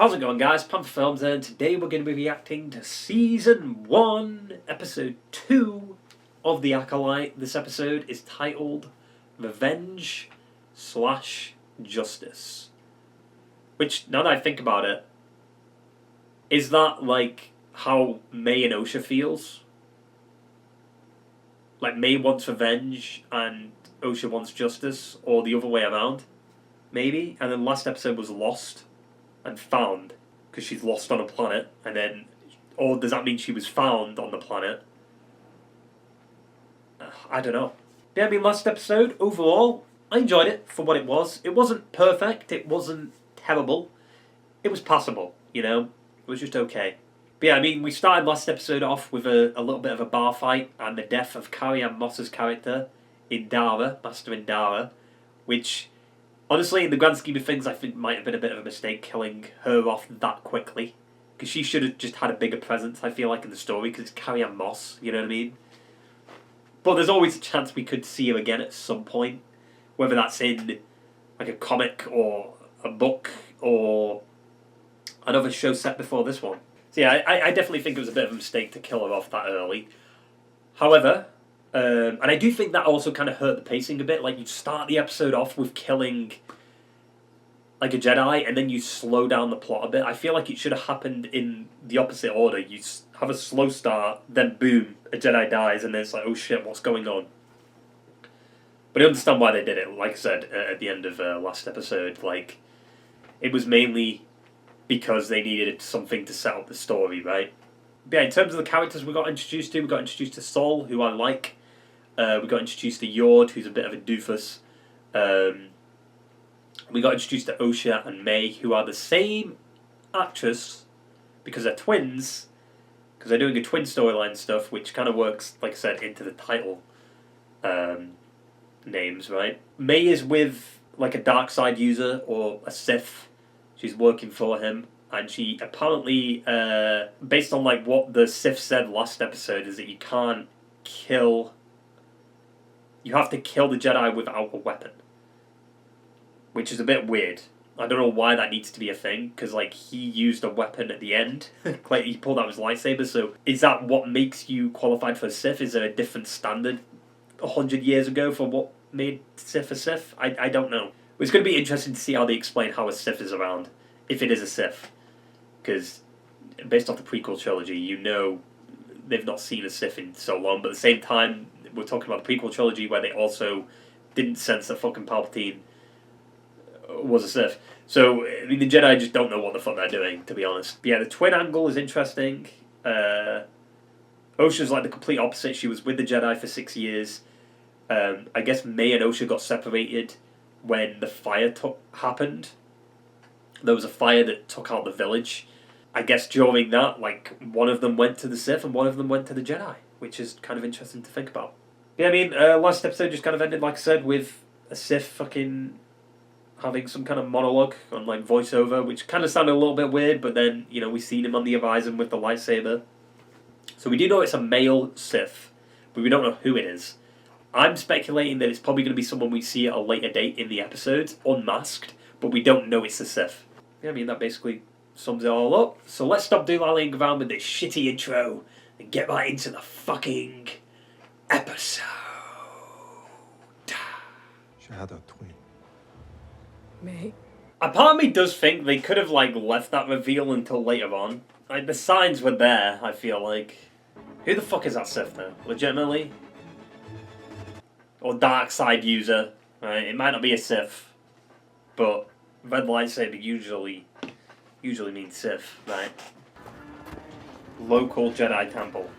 How's it going, guys? Panther Films, and today we're going to be reacting to Season 1, Episode 2 of The Acolyte. This episode is titled Revenge/Justice. Which, now that I think about it, is that like how May and Osha feels? Like May wants revenge and Osha wants justice, or the other way around? Maybe? And then last episode was lost and found, because she's lost on a planet, and then, or does that mean she was found on the planet? I don't know. Yeah, I mean, last episode, overall, I enjoyed it for what it was. It wasn't perfect, it wasn't terrible, it was passable, you know? It was just okay. But yeah, I mean, we started last episode off with a little bit of a bar fight, and the death of Qui-Gonn Moss's character, Indara, Master Indara, which, honestly, in the grand scheme of things, I think might have been a bit of a mistake killing her off that quickly. Because she should have just had a bigger presence, I feel like, in the story, because it's Qui-Gonn Moss, you know what I mean? But there's always a chance we could see her again at some point. Whether that's in, like, a comic, or a book, or another show set before this one. So yeah, I definitely think it was a bit of a mistake to kill her off that early. However, and I do think that also kind of hurt the pacing a bit. Like, you start the episode off with killing like a Jedi, and then you slow down the plot a bit. I feel like it should have happened in the opposite order. You have a slow start, then boom, a Jedi dies, and then it's like, oh shit, what's going on? But I understand why they did it. Like I said at the end of last episode, like, it was mainly because they needed something to set up the story, right? But yeah, in terms of the characters we got introduced to Sol, who I like. We got introduced to Yord, who's a bit of a doofus. We got introduced to Osha and May, who are the same actress, because they're twins, because they're doing a twin storyline stuff, which kind of works, like I said, into the title names, right? May is with, like, a dark side user, or a Sith. She's working for him, and she apparently, based on, like, what the Sith said last episode, is that you can't kill... You have to kill the Jedi without a weapon. Which is a bit weird. I don't know why that needs to be a thing, because, like, he used a weapon at the end. Like, he pulled out his lightsaber, so is that what makes you qualified for a Sith? Is there a different standard 100 years ago for what made Sith a Sith? I don't know. It's going to be interesting to see how they explain how a Sith is around, if it is a Sith. Because, based off the prequel trilogy, you know they've not seen a Sith in so long, but at the same time, we're talking about the prequel trilogy where they also didn't sense that fucking Palpatine was a Sith. So, I mean, the Jedi just don't know what the fuck they're doing, to be honest. But yeah, the twin angle is interesting. Osha's like the complete opposite. She was with the Jedi for 6 years. I guess May and Osha got separated when the fire happened. There was a fire that took out the village. I guess during that, like, one of them went to the Sith and one of them went to the Jedi, which is kind of interesting to think about. Yeah, I mean, last episode just kind of ended, like I said, with a Sith fucking having some kind of monologue on, like, voiceover, which kind of sounded a little bit weird, but then, you know, we seen him on the horizon with the lightsaber. So we do know it's a male Sith, but we don't know who it is. I'm speculating that it's probably going to be someone we see at a later date in the episodes, unmasked, but we don't know it's a Sith. Yeah, I mean, that basically sums it all up. So let's stop doodling around with this shitty intro and get right into the fucking episode. She had a twin. May? A part of me does think they could have, like, left that reveal until later on. Like, the signs were there, I feel like. Who the fuck is that Sith, though? Legitimately? Or dark side user, right? It might not be a Sith, but red lightsaber usually means Sith, right? Local Jedi temple.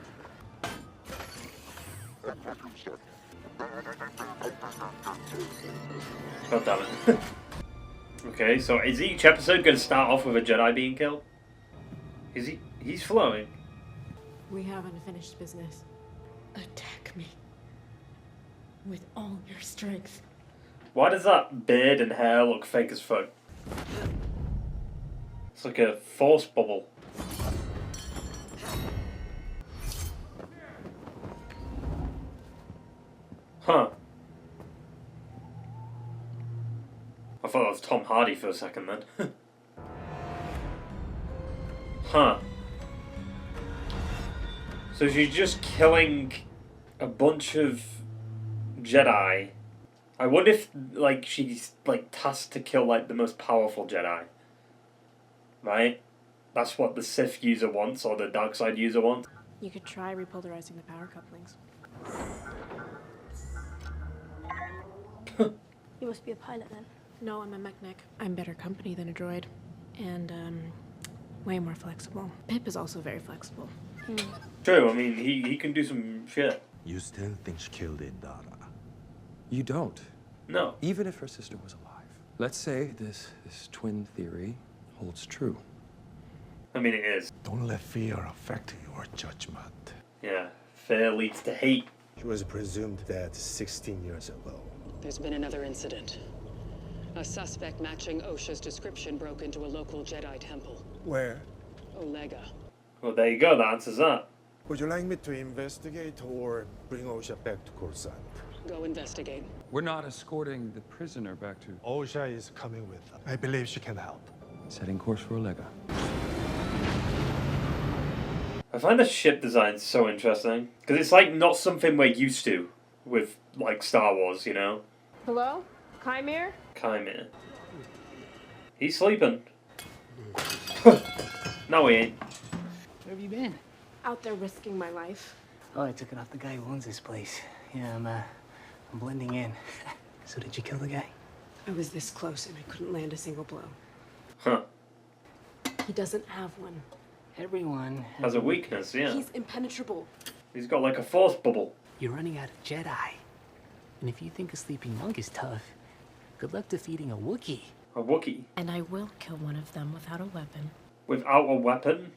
God damn it. Okay, so is each episode going to start off with a Jedi being killed? Is he? He's flowing. We have unfinished business. Attack me. With all your strength. Why does that beard and hair look fake as fuck? It's like a force bubble. Huh. I thought that was Tom Hardy for a second then. Huh. So she's just killing a bunch of Jedi. I wonder if, like, she's, like, tasked to kill, like, the most powerful Jedi. Right? That's what the Sith user wants, or the dark side user wants. You could try repolarizing the power couplings. You must be a pilot then. No, I'm a mechanic. I'm better company than a droid. And, way more flexible. Pip is also very flexible. True, I mean, he can do some shit. You still think she killed Indara? You don't. No. Even if her sister was alive. Let's say this twin theory holds true. I mean, it is. Don't let fear affect your judgment. Yeah. Fear leads to hate. She was presumed dead 16 years ago. There's been another incident. A suspect matching OSHA's description broke into a local Jedi temple. Where? Olega. Well, there you go. That answers that. Would you like me to investigate or bring OSHA back to Coruscant? Go investigate. We're not escorting the prisoner back to... OSHA is coming with us. I believe she can help. Setting course for Olega. I find the ship design so interesting. Because it's like not something we're used to with, like, Star Wars, you know? Hello? Chimere? Chimere. He's sleeping. No, he ain't. Where have you been? Out there risking my life. Oh, I took it off the guy who owns this place. Yeah, I'm blending in. So did you kill the guy? I was this close and I couldn't land a single blow. Huh. He doesn't have one. Everyone Has a weakness, yeah. He's impenetrable. He's got like a force bubble. You're running out of Jedi. And if you think a sleeping monk is tough, good luck defeating a Wookiee. A Wookiee. And I will kill one of them without a weapon. Without a weapon?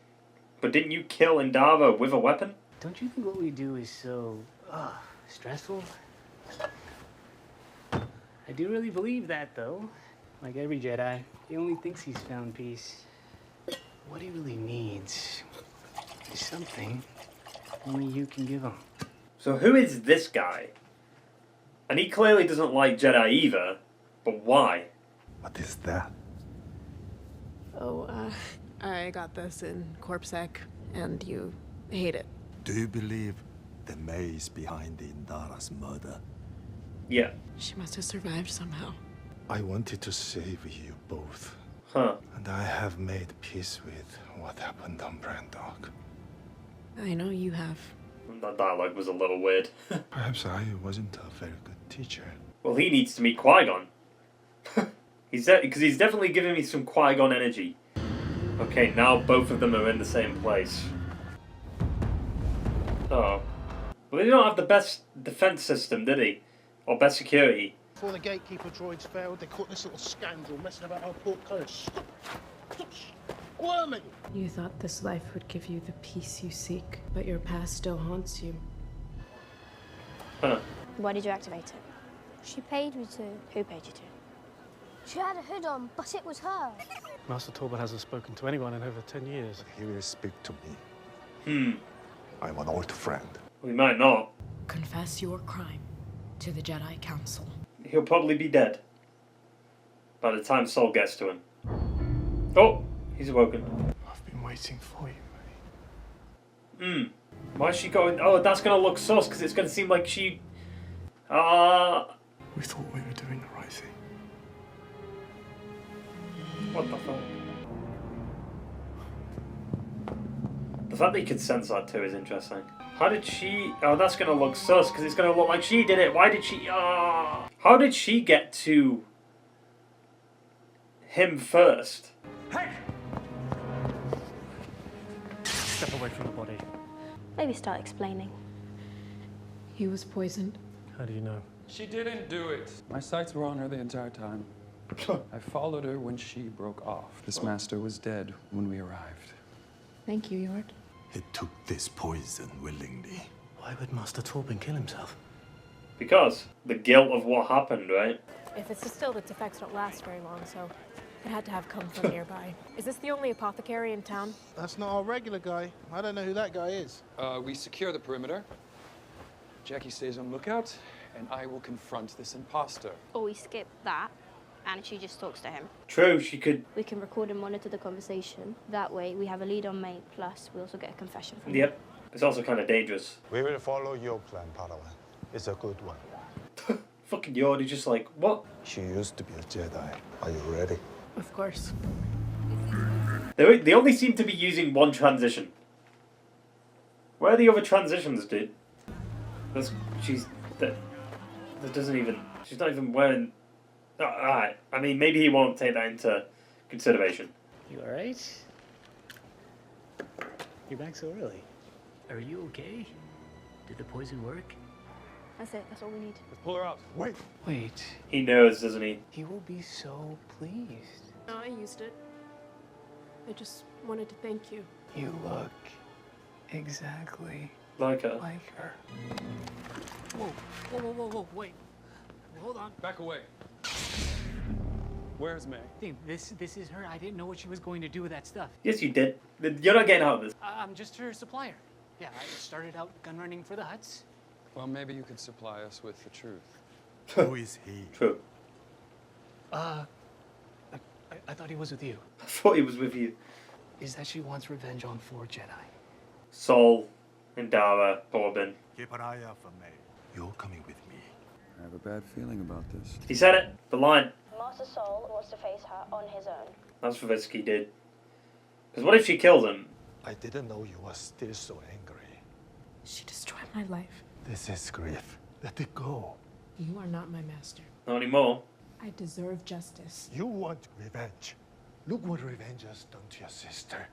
But didn't you kill Indara with a weapon? Don't you think what we do is so, stressful? I do really believe that, though. Like every Jedi, he only thinks he's found peace. What he really needs is something only you can give him. So who is this guy? And he clearly doesn't like Jedi either, but why? What is that? Oh, I got this in CorpSec, and you hate it. Do you believe the maze behind Indara's murder? Yeah. She must have survived somehow. I wanted to save you both. Huh. And I have made peace with what happened on Brandok. I know you have. That dialogue was a little weird. Perhaps I wasn't a very good teacher. Well, he needs to meet Qui-Gonn. Because he's definitely giving me some Qui-Gonn energy. Okay, now both of them are in the same place. Oh. Well, they don't have the best defense system, did he? Or best security. Before the gatekeeper droids failed, they caught this little scoundrel messing about our portcullis. Squirming! You thought this life would give you the peace you seek, but your past still haunts you. Huh. Why did you activate it? She paid me to. Who paid you to? She had a hood on, but it was her. Master Torban hasn't spoken to anyone in over 10 years. He will speak to me. I'm an old friend. We might not. Confess your crime to the Jedi Council. He'll probably be dead by the time Sol gets to him. Oh, he's awoken. I've been waiting for you, May. Why is she going? Oh, that's gonna look sus because it's gonna seem like she. We thought we were doing the right thing. What the fuck? The fact that you could sense that too is interesting. How did she... Oh, that's going to look sus, because it's going to look like she did it. Why did she... How did she get to him first? Hey! Step away from the body. Maybe start explaining. He was poisoned. How do you know? She didn't do it. My sights were on her the entire time. I followed her when she broke off. This master was dead when we arrived. Thank you, Yord. He took this poison willingly. Why would Master Torban kill himself? Because the guilt of what happened, right? If it's distilled, its effects don't last very long, so it had to have come from nearby. Is this the only apothecary in town? That's not our regular guy. I don't know who that guy is. We secure the perimeter. Jackie stays on lookout, and I will confront this imposter. Or we skip that can if she just talks to him. True, she could. We can record and monitor the conversation. That way, we have a lead on May, plus we also get a confession from him. Yep. It's also kind of dangerous. We will follow your plan, Padawan. It's a good one. Fucking Yord, he's just like, what? She used to be a Jedi. Are you ready? Of course. They only seem to be using one transition. Where are the other transitions, dude? That doesn't even... She's not even wearing... Oh, alright. I mean, maybe he won't take that into consideration. You alright? You're back so early. Are you okay? Did the poison work? That's it. That's all we need. Let's pull her out. Wait. Wait. He knows, doesn't he? He will be so pleased. No, I used it. I just wanted to thank you. You look exactly Like her. like her. Whoa, whoa, whoa, whoa, whoa, wait. Hold on. Back away. Where's May? Dave, this is her. I didn't know what she was going to do with that stuff. Yes, you did. You're not getting out of this. I'm just her supplier. Yeah, I started out gun running for the Hutts. Well, maybe you could supply us with the truth. Who is he? True. I thought he was with you. I thought he was with you. Is that she wants revenge on 4 Jedi. Sol, Indara, Corbin. Keep an eye out for May. You're coming with me. I have a bad feeling about this. He said it. The line. Master Sol wants to face her on his own. That's what Vitsky did. Because what if she kills him? I didn't know you were still so angry. She destroyed my life. This is grief. Let it go. You are not my master. Not anymore. I deserve justice. You want revenge. Look what revenge has done to your sister.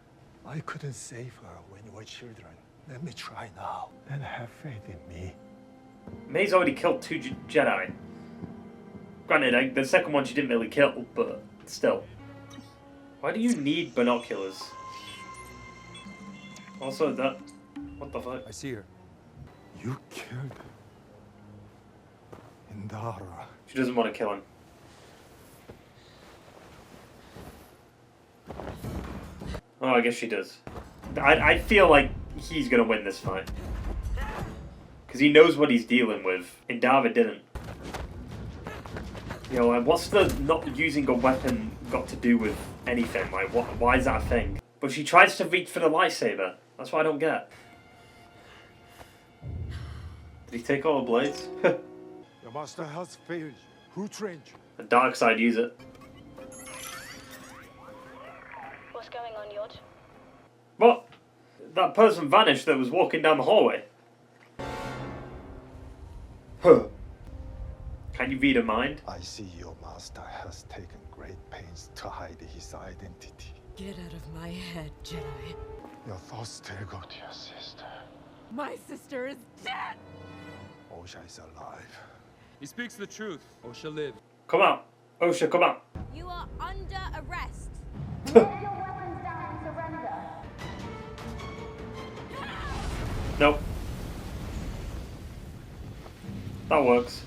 I couldn't save her when you were children. Let me try now. And have faith in me. May's already killed 2 Jedi. Granted, the second one she didn't really kill, but still. Why do you need binoculars? Also, that... What the fuck? I see her. You killed Indara. She doesn't want to kill him. Oh, I guess she does. I feel like he's gonna win this fight. Because he knows what he's dealing with. Indara didn't. You know, like, what's the not using a weapon got to do with anything? Like, why is that a thing? But she tries to reach for the lightsaber. That's what I don't get. Did he take all the blades? Your master has failed you. Who trained you? The dark side use it. What's going on, Yord? What? That person vanished that was walking down the hallway. Huh. Can you read a mind? I see your master has taken great pains to hide his identity. Get out of my head, Jedi. Your thoughts still go to your sister. My sister is dead! Osha is alive. He speaks the truth. Osha live. Come on. Osha, come on. You are under arrest. Nope. That works.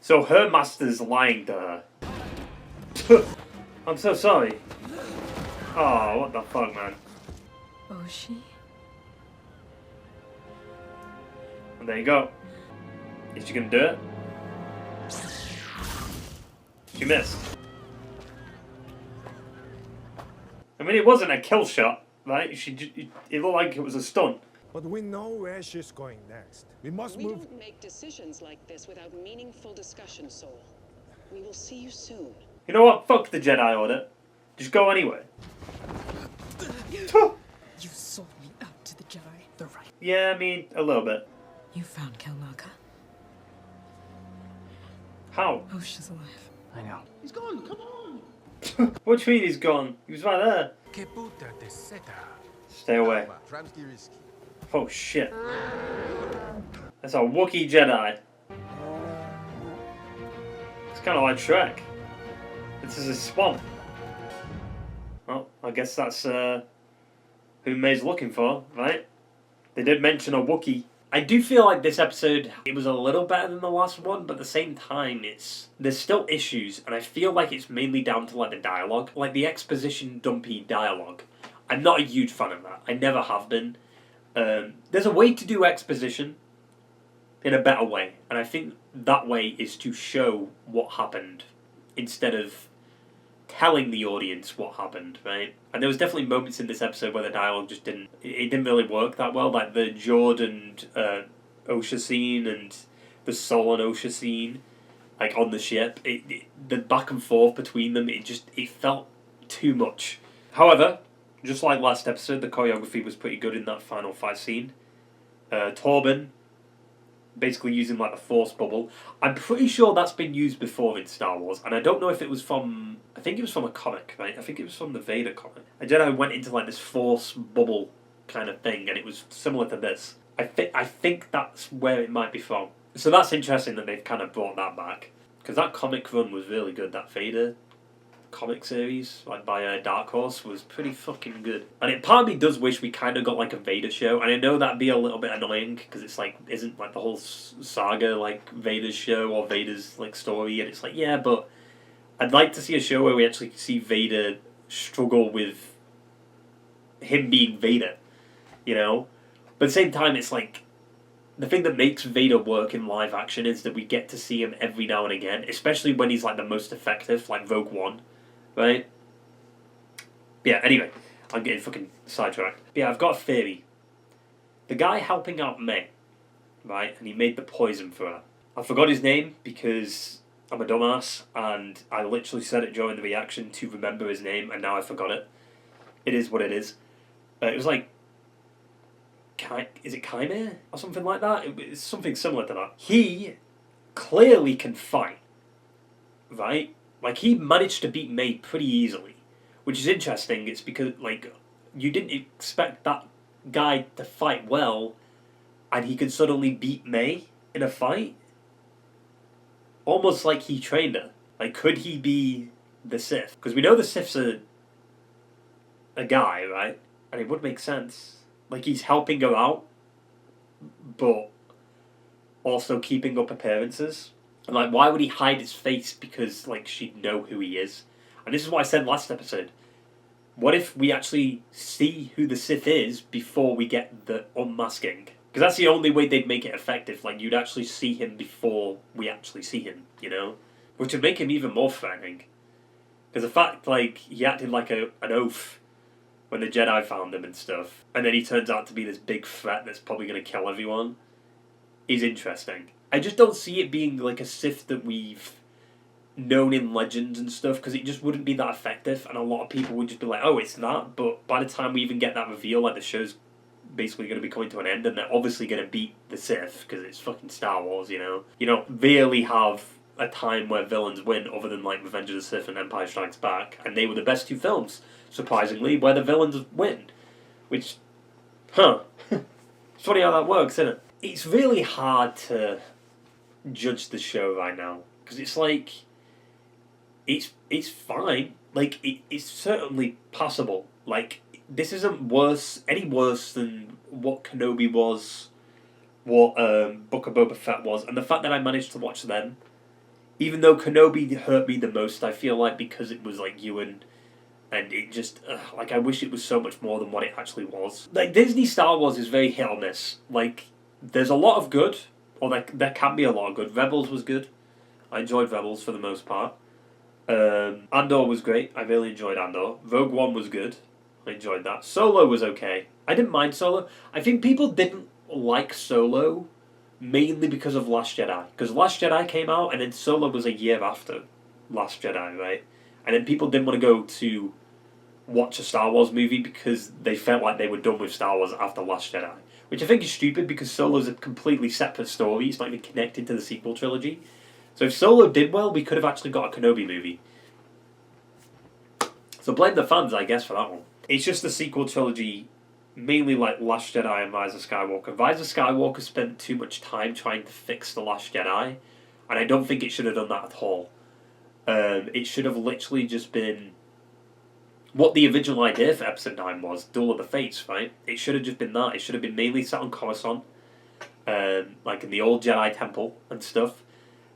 So her master's lying to her. I'm so sorry. Oh, what the fuck, man. Oshi? And there you go. Is she gonna do it? She missed. I mean, it wasn't a kill shot, right? It looked like it was a stunt. But we know where she's going next. We must We move. don't make decisions like this without meaningful discussion, Soul. We will see you soon. You know what? Fuck the Jedi Order. Just go anyway. You sold me out to the Jedi. The right. Yeah, I mean, a little bit. You found Kelnaka. How? Osha's alive. I know. He's gone. Come on. What do you mean he's gone? He was right there. Stay away. Oh shit. That's a Wookiee Jedi. It's kind of like Shrek. This is a swamp. Well, I guess that's who May's looking for, right? They did mention a Wookiee. I do feel like this episode, it was a little better than the last one, but at the same time, there's still issues, and I feel like it's mainly down to like the dialogue, like the exposition dumpy dialogue. I'm not a huge fan of that. I never have been. There's a way to do exposition in a better way, and I think that way is to show what happened instead of telling the audience what happened, right? And there was definitely moments in this episode where the dialogue just didn't really work that well, like the Yord and Osha scene and the Sol and Osha scene, like on the ship. The back and forth between them, it felt too much. However, just like last episode, the choreography was pretty good in that final fight scene. Torben basically using like the force bubble. I'm pretty sure that's been used before in Star Wars, and I don't know if it was from... I think it was from a comic, right? I think it was from the Vader comic. A Jedi went into like this force bubble kind of thing, and it was similar to this. I think that's where it might be from. So that's interesting that they've kind of brought that back, because that comic run was really good. That Vader comic series, like by Dark Horse, was pretty fucking good. And it part of me does wish we kind of got like a Vader show, and I know that'd be a little bit annoying because it's like isn't like the whole saga like Vader's show or Vader's like story, and it's like, yeah, but I'd like to see a show where we actually see Vader struggle with him being Vader, you know. But at the same time, it's like the thing that makes Vader work in live action is that we get to see him every now and again, especially when he's like the most effective, like Rogue One. Right? Yeah, anyway, I'm getting fucking sidetracked. Yeah, I've got a theory. The guy helping out May, right, and he made the poison for her. I forgot his name because I'm a dumbass, and I literally said it during the reaction to remember his name, and now I forgot it. It is what it is. It was like... is it Kaime? Or something like that? It's something similar to that. He clearly can fight, right? Like, he managed to beat May pretty easily, which is interesting. It's because, like, you didn't expect that guy to fight well, and he could suddenly beat May in a fight? Almost like he trained her. Like, could he be the Sith? Because we know the Sith's a guy, right? And it would make sense. Like, he's helping her out, but also keeping up appearances. And, like, why would he hide his face? Because, like, she'd know who he is. And this is what I said last episode. What if we actually see who the Sith is before we get the unmasking? Because that's the only way they'd make it effective. Like, you'd actually see him before we actually see him, you know? Which would make him even more threatening. Because the fact, like, he acted like an oaf when the Jedi found him and stuff, and then he turns out to be this big threat that's probably going to kill everyone, is interesting. I just don't see it being like a Sith that we've known in legends and stuff, because it just wouldn't be that effective, and a lot of people would just be like, oh, it's not, but by the time we even get that reveal, like, the show's basically going to be coming to an end, and they're obviously going to beat the Sith, because it's fucking Star Wars, you know? You don't really have a time where villains win, other than, like, Revenge of the Sith and Empire Strikes Back, and they were the best two films, surprisingly, where the villains win. Which, it's funny how that works, isn't it? It's really hard to judge the show right now, because it's like, it's fine. Like, it's certainly passable. Like, this isn't any worse than what Kenobi was, what Book of Boba Fett was, and the fact that I managed to watch them, even though Kenobi hurt me the most, I feel like, because it was like Ewan, and it just, like, I wish it was so much more than what it actually was. Like, Disney Star Wars is very hit or miss. Like, there's a lot of good, or there can be a lot of good. Rebels was good. I enjoyed Rebels for the most part. Andor was great. I really enjoyed Andor. Rogue One was good. I enjoyed that. Solo was okay. I didn't mind Solo. I think people didn't like Solo mainly because of Last Jedi. Because Last Jedi came out, and then Solo was a year after Last Jedi, right? And then people didn't want to go to watch a Star Wars movie because they felt like they were done with Star Wars after Last Jedi. Which I think is stupid, because Solo's a completely separate story. It's not even connected to the sequel trilogy. So if Solo did well, we could have actually got a Kenobi movie. So blame the fans, I guess, for that one. It's just the sequel trilogy, mainly like Last Jedi and Rise of Skywalker. Rise of Skywalker spent too much time trying to fix The Last Jedi, and I don't think it should have done that at all. It should have literally just been what the original idea for Episode 9 was, Duel of the Fates, right? It should have just been that. It should have been mainly set on Coruscant, like in the old Jedi Temple and stuff.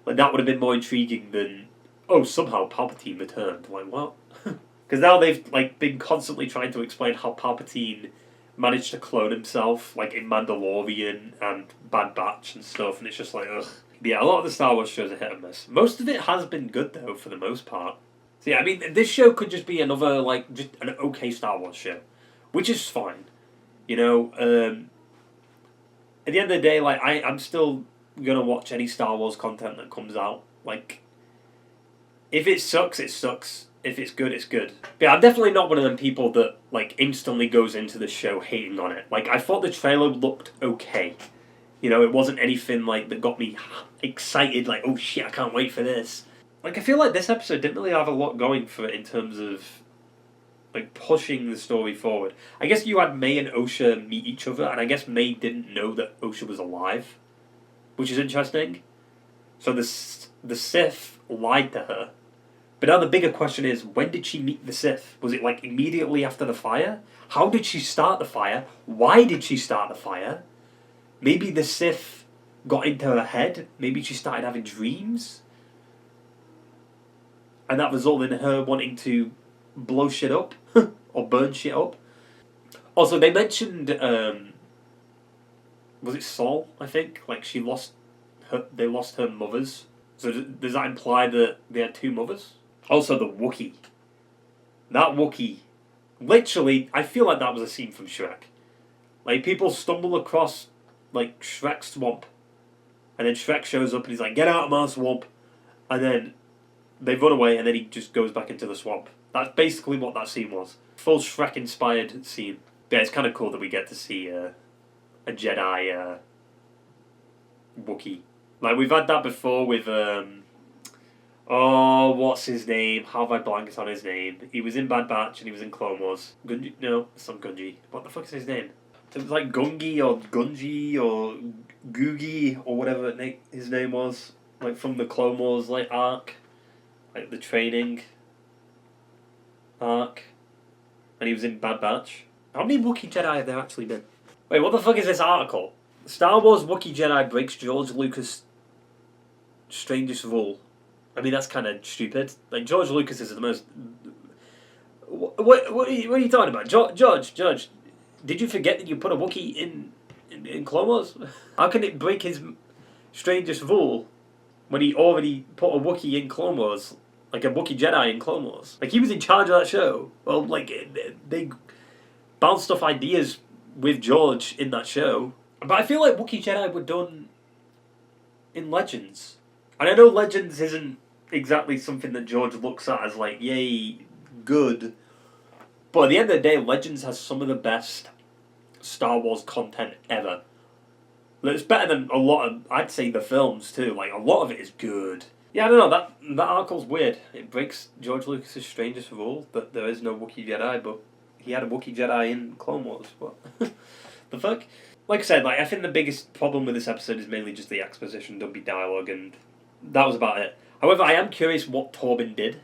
Like, that would have been more intriguing than, oh, somehow Palpatine returned. Like, what? Because now they've, like, been constantly trying to explain how Palpatine managed to clone himself, like, in Mandalorian and Bad Batch and stuff, and it's just like, ugh. But yeah, a lot of the Star Wars shows are hit and miss. Most of it has been good, though, for the most part. So yeah, I mean, this show could just be another, like, just an okay Star Wars show. Which is fine. You know, at the end of the day, like, I'm still gonna watch any Star Wars content that comes out. Like, if it sucks, it sucks. If it's good, it's good. But yeah, I'm definitely not one of them people that, like, instantly goes into the show hating on it. Like, I thought the trailer looked okay. You know, it wasn't anything, like, that got me excited, like, oh shit, I can't wait for this. Like, I feel like this episode didn't really have a lot going for it in terms of, like, pushing the story forward. I guess you had May and Osha meet each other, and I guess May didn't know that Osha was alive, which is interesting. So the Sith lied to her. But now the bigger question is, when did she meet the Sith? Was it, like, immediately after the fire? How did she start the fire? Why did she start the fire? Maybe the Sith got into her head. Maybe she started having dreams. And that resulted in her wanting to blow shit up. Or burn shit up. Also, they mentioned, was it Saul, I think? Like, they lost her mothers. So does that imply that they had two mothers? Also, the Wookiee. That Wookiee. Literally, I feel like that was a scene from Shrek. Like, people stumble across, like, Shrek's swamp. And then Shrek shows up and he's like, get out of my swamp. And then they run away and then he just goes back into the swamp. That's basically what that scene was. Full Shrek-inspired scene. Yeah, it's kind of cool that we get to see a Jedi Wookiee. Like, we've had that before with, what's his name? How have I blanked on his name? He was in Bad Batch and he was in Clone Wars. Gunji? No, it's not Gunji. What the fuck is his name? It was like Gungi or Gunji or Googie or whatever his name was. Like, from the Clone Wars, like, arc. Like, the training arc. And he was in Bad Batch. How many Wookiee Jedi have there actually been? Wait, what the fuck is this article? Star Wars Wookiee Jedi breaks George Lucas' strangest rule. I mean, that's kind of stupid. Like, George Lucas is the most... What are you talking about? George, did you forget that you put a Wookiee in Clone Wars? How can it break his strangest rule when he already put a Wookiee in Clone Wars? Like a Wookiee Jedi in Clone Wars. Like, he was in charge of that show. Well, like, they bounced off ideas with George in that show. But I feel like Wookiee Jedi were done in Legends. And I know Legends isn't exactly something that George looks at as like, yay, good. But at the end of the day, Legends has some of the best Star Wars content ever. It's better than a lot of, I'd say, the films too. Like, a lot of it is good. Yeah, I don't know, that article's weird. It breaks George Lucas' strangest rule that there is no Wookiee Jedi, but he had a Wookiee Jedi in Clone Wars. What the fuck? Like I said, like, I think the biggest problem with this episode is mainly just the exposition, dumpy dialogue, and that was about it. However, I am curious what Torben did.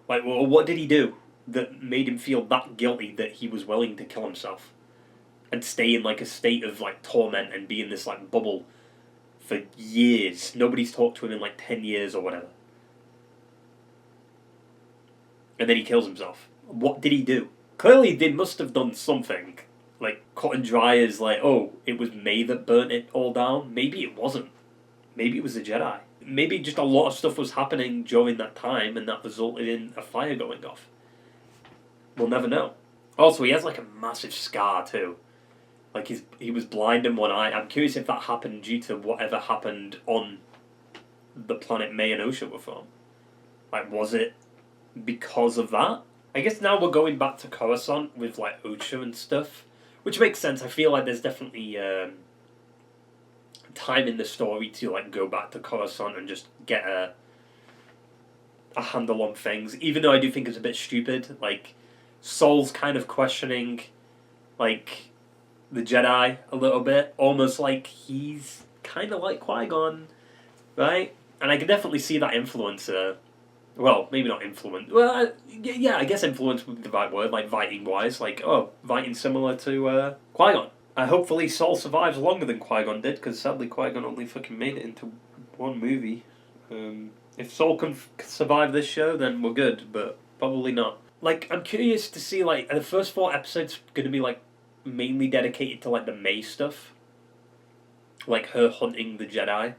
Like, well, what did he do that made him feel that guilty that he was willing to kill himself? And stay in, like, a state of, like, torment and be in this, like, bubble for years. Nobody's talked to him in, like, 10 years or whatever. And then he kills himself. What did he do? Clearly, they must have done something. Like, cut and dry as, like, oh, it was May that burnt it all down. Maybe it wasn't. Maybe it was the Jedi. Maybe just a lot of stuff was happening during that time and that resulted in a fire going off. We'll never know. Also, he has, like, a massive scar, too. Like, he was blind in one eye. I'm curious if that happened due to whatever happened on the planet May and Osha were from. Like, was it because of that? I guess now we're going back to Coruscant with, like, Osha and stuff. Which makes sense. I feel like there's definitely time in the story to, like, go back to Coruscant and just get a handle on things. Even though I do think it's a bit stupid. Like, Saul's kind of questioning, like, the Jedi a little bit, almost like he's kind of like Qui-Gonn, right? And I can definitely see that influence, well, maybe not influence, well, yeah, I guess influence would be the right word, like writing-wise, like, oh, writing similar to Qui-Gonn. Hopefully Saul survives longer than Qui-Gonn did, because sadly Qui-Gonn only fucking made it into one movie. If Saul can survive this show, then we're good, but probably not. Like, I'm curious to see, like, are the first 4 episodes going to be, like, mainly dedicated to, like, the May stuff, like her hunting the Jedi,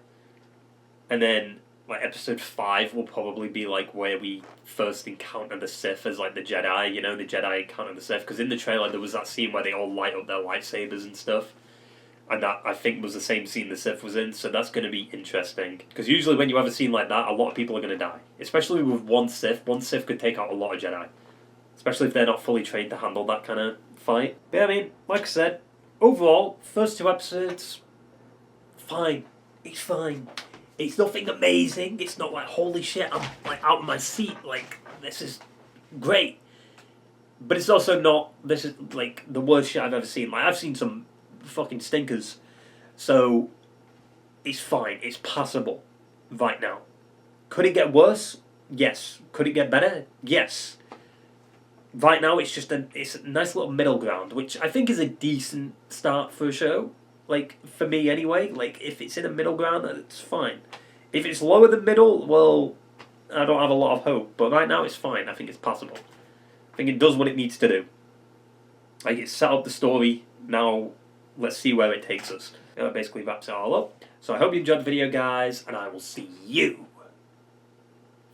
and then like episode 5 will probably be like where we first encounter the Sith as like the Jedi, you know, the Jedi encounter the Sith, because in the trailer there was that scene where they all light up their lightsabers and stuff, and that I think was the same scene the Sith was in, so that's going to be interesting, because usually when you have a scene like that, a lot of people are going to die, especially with one Sith could take out a lot of Jedi, especially if they're not fully trained to handle that kind of fight. But yeah, I mean, like I said, overall, first 2 episodes, fine, it's fine. It's nothing amazing. It's not like, holy shit, I'm like out of my seat. Like, this is great. But it's also not, this is like the worst shit I've ever seen. Like, I've seen some fucking stinkers. So, it's fine. It's passable right now. Could it get worse? Yes. Could it get better? Yes. Right now, it's just it's a nice little middle ground, which I think is a decent start for a show. Like, for me anyway, like, if it's in a middle ground, it's fine. If it's lower than middle, well, I don't have a lot of hope. But right now, it's fine. I think it's passable. I think it does what it needs to do. Like, it's set up the story. Now, let's see where it takes us. That basically wraps it all up. So I hope you enjoyed the video, guys, and I will see you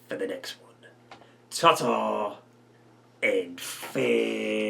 for the next one. Ta-ta! And farewell.